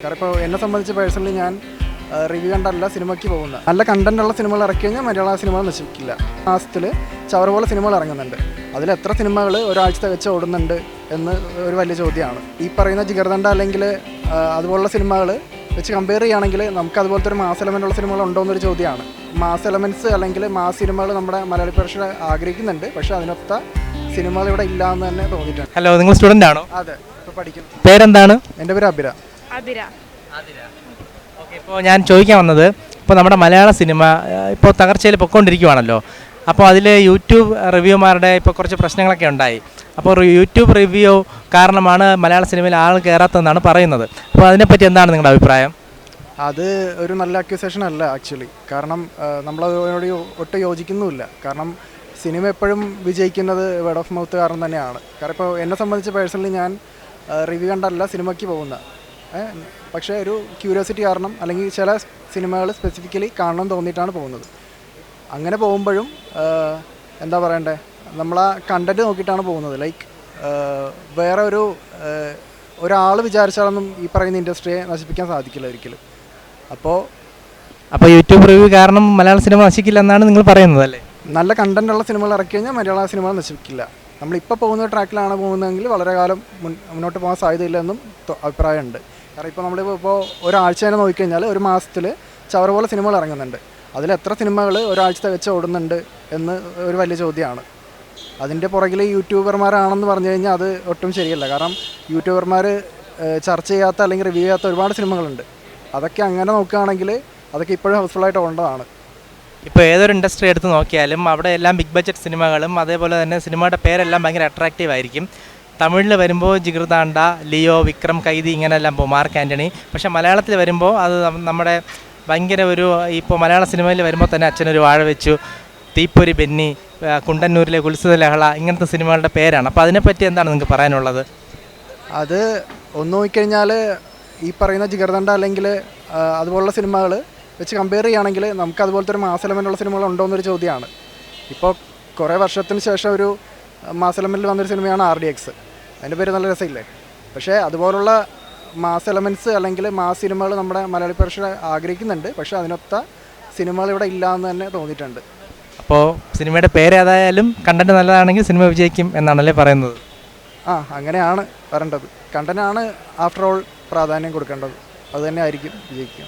കാരണം ഇപ്പോൾ എന്നെ സംബന്ധിച്ച് പേഴ്സണലി ഞാൻ റിവ്യൂ കണ്ടല്ല സിനിമയ്ക്ക് പോകുന്നത്. നല്ല കണ്ടൻറ്റുള്ള സിനിമകൾ ഇറക്കി കഴിഞ്ഞാൽ മലയാള സിനിമകൾ നശിപ്പിക്കില്ല. മാസത്തിൽ ചവറ് പോലെ സിനിമകൾ ഇറങ്ങുന്നുണ്ട്. അതിൽ എത്ര സിനിമകൾ ഒരാഴ്ച വെച്ച് ഓടുന്നുണ്ട് എന്ന് ഒരു വലിയ ചോദ്യമാണ്. ഈ പറയുന്ന ജിഗർദണ്ഡ അല്ലെങ്കിൽ അതുപോലുള്ള സിനിമകൾ വെച്ച് കമ്പയർ ചെയ്യുകയാണെങ്കിൽ നമുക്ക് അതുപോലത്തെ ഒരു മാസ് എലമെൻ്റ് ഉള്ള സിനിമകൾ ഉണ്ടോ എന്നൊരു ചോദ്യമാണ്. മാസ് എലമെൻറ്റ്സ് അല്ലെങ്കിൽ മാസ് സിനിമകൾ നമ്മുടെ മലയാളി പ്രേക്ഷകർ ആഗ്രഹിക്കുന്നുണ്ട്. പക്ഷേ അതിനൊത്ത സിനിമകൾ ഇവിടെ ഇല്ല എന്ന് തന്നെ തോന്നിയിട്ടുണ്ട്. ഹലോ, നിങ്ങൾ സ്റ്റുഡൻ്റ് ആണോ? അതെ, ഇപ്പോൾ പഠിക്കുന്നു. പേരെന്താണ്? എൻ്റെ പേര് അബിര. ഓക്കെ, ഇപ്പോൾ ഞാൻ ചോദിക്കാൻ വന്നത്, ഇപ്പോൾ നമ്മുടെ മലയാള സിനിമ ഇപ്പോൾ തകർച്ചയിൽ പൊയ്ക്കൊണ്ടിരിക്കുകയാണല്ലോ. അപ്പോൾ അതിൽ യൂട്യൂബ് റിവ്യൂമാരുടെ ഇപ്പോൾ കുറച്ച് പ്രശ്നങ്ങളൊക്കെ ഉണ്ടായി. അപ്പോൾ യൂട്യൂബ് റിവ്യൂ കാരണമാണ് മലയാള സിനിമയിൽ ആൾ കയറാത്തതെന്നാണ് പറയുന്നത്. അപ്പോൾ അതിനെപ്പറ്റി എന്താണ് നിങ്ങളുടെ അഭിപ്രായം? അത് ഒരു നല്ല അക്യൂസേഷൻ അല്ല ആക്ച്വലി. കാരണം നമ്മളതിനോട് ഒട്ടും യോജിക്കുന്നുമില്ല. കാരണം സിനിമ എപ്പോഴും വിജയിക്കുന്നത് വേർഡ് ഓഫ് മൗത്ത് കാരണം തന്നെയാണ്. കാരണം ഇപ്പോൾ എന്നെ സംബന്ധിച്ച് പേഴ്സണലി ഞാൻ റിവ്യൂ കണ്ടല്ല സിനിമയ്ക്ക് പോകുന്നത്. പക്ഷേ ഒരു ക്യൂരിയോസിറ്റി കാരണം അല്ലെങ്കിൽ ചില സിനിമകൾ സ്പെസിഫിക്കലി കാണണം തോന്നിയിട്ടാണ് പോകുന്നത്. അങ്ങനെ പോകുമ്പോഴും എന്താ പറയണ്ടേ, നമ്മളാ കണ്ടൻറ്റ് നോക്കിയിട്ടാണ് പോകുന്നത്. ലൈക്ക് വേറെ ഒരാൾ വിചാരിച്ചാലൊന്നും ഈ പറയുന്ന ഇൻഡസ്ട്രിയെ നശിപ്പിക്കാൻ സാധിക്കില്ല ഒരിക്കലും. അപ്പോൾ യൂട്യൂബ് റിവ്യൂ കാരണം മലയാള സിനിമ നശിക്കില്ല എന്നാണ് നിങ്ങൾ പറയുന്നത് അല്ലേ? നല്ല കണ്ടൻറ്റുള്ള സിനിമകൾ ഇറക്കി കഴിഞ്ഞാൽ മലയാള സിനിമകൾ നശിപ്പിക്കില്ല. നമ്മളിപ്പോൾ പോകുന്ന ട്രാക്കിലാണ് പോകുന്നതെങ്കിൽ വളരെ കാലം മുന്നോട്ട് പോകാൻ സാധ്യതയില്ലെന്നും അഭിപ്രായമുണ്ട്. കാരണം ഇപ്പോൾ നമ്മളിപ്പോൾ ഒരാഴ്ച തന്നെ നോക്കിക്കഴിഞ്ഞാൽ ഒരു മാസത്തിൽ ചവറ് പോലെ സിനിമകൾ ഇറങ്ങുന്നുണ്ട്. അതിൽ എത്ര സിനിമകൾ ഒരാഴ്ച വെച്ച് ഓടുന്നുണ്ട് എന്ന് ഒരു വലിയ ചോദ്യമാണ്. അതിൻ്റെ പുറകിൽ യൂട്യൂബർമാരാണെന്ന് പറഞ്ഞു കഴിഞ്ഞാൽ അത് ഒട്ടും ശരിയല്ല. കാരണം യൂട്യൂബർമാർ ചർച്ച ചെയ്യാത്ത അല്ലെങ്കിൽ റിവ്യൂ ചെയ്യാത്ത ഒരുപാട് സിനിമകളുണ്ട്. അതൊക്കെ അങ്ങനെ നോക്കുകയാണെങ്കിൽ അതൊക്കെ ഇപ്പോഴും ഹൗസ്ഫുള്ളായിട്ട് ഓടേണ്ടതാണ്. ഇപ്പോൾ ഏതൊരു ഇൻഡസ്ട്രി എടുത്ത് നോക്കിയാലും അവിടെ എല്ലാം ബിഗ് ബഡ്ജറ്റ് സിനിമകളും അതേപോലെ തന്നെ സിനിമയുടെ പേരെല്ലാം ഭയങ്കര അട്രാക്റ്റീവ് ആയിരിക്കും. തമിഴിൽ വരുമ്പോൾ ജിഗർദാണ്ട, ലിയോ, വിക്രം, കൈദി ഇങ്ങനെയെല്ലാം പോകും, മാർക്ക് ആൻ്റണി. പക്ഷേ മലയാളത്തിൽ വരുമ്പോൾ അത് നമ്മുടെ ഭയങ്കര ഇപ്പോൾ മലയാള സിനിമയിൽ വരുമ്പോൾ തന്നെ അച്ഛനൊരു വാഴ വെച്ചു, തീപ്പൊരി ബെന്നി, കുണ്ടന്നൂരിലെ കുൽസിത ലഹള ഇങ്ങനത്തെ സിനിമകളുടെ പേരാണ്. അപ്പോൾ അതിനെപ്പറ്റി എന്താണ് നിങ്ങൾക്ക് പറയാനുള്ളത്? അത് ഒന്ന് നോക്കിക്കഴിഞ്ഞാൽ ഈ പറയുന്ന ജിഗർദണ്ഡ അല്ലെങ്കിൽ അതുപോലുള്ള സിനിമകൾ വെച്ച് കമ്പയർ ചെയ്യുകയാണെങ്കിൽ നമുക്ക് അതുപോലത്തെ ഒരു മാസ് എലമെൻ്റ് ഉള്ള സിനിമകൾ ഉണ്ടോ എന്നൊരു ചോദ്യമാണ്. ഇപ്പോൾ കുറേ വർഷത്തിന് ശേഷം ഒരു മാസ് എലമെൻറ്റിൽ വന്നൊരു സിനിമയാണ് RDX. അതിൻ്റെ പേര് നല്ല രസമില്ലേ? പക്ഷേ അതുപോലുള്ള മാസ് എലമെൻറ്റ്സ് അല്ലെങ്കിൽ മാസ് സിനിമകൾ നമ്മുടെ മലയാളി പ്രേക്ഷകർ ആഗ്രഹിക്കുന്നുണ്ട്. പക്ഷേ അതിനൊത്ത സിനിമകൾ ഇവിടെ ഇല്ല എന്ന് തന്നെ തോന്നിയിട്ടുണ്ട്. അപ്പോൾ സിനിമയുടെ പേര് ഏതായാലും കണ്ടൻറ്റ് നല്ലതാണെങ്കിൽ സിനിമ വിജയിക്കും എന്നാണല്ലേ പറയുന്നത്? അങ്ങനെയാണ് പറയേണ്ടത്. കണ്ടൻറ്റാണ് ആഫ്റ്റർ ഓൾ പ്രാധാന്യം കൊടുക്കേണ്ടത്. അതുതന്നെ ആയിരിക്കും വിജയിക്കുക.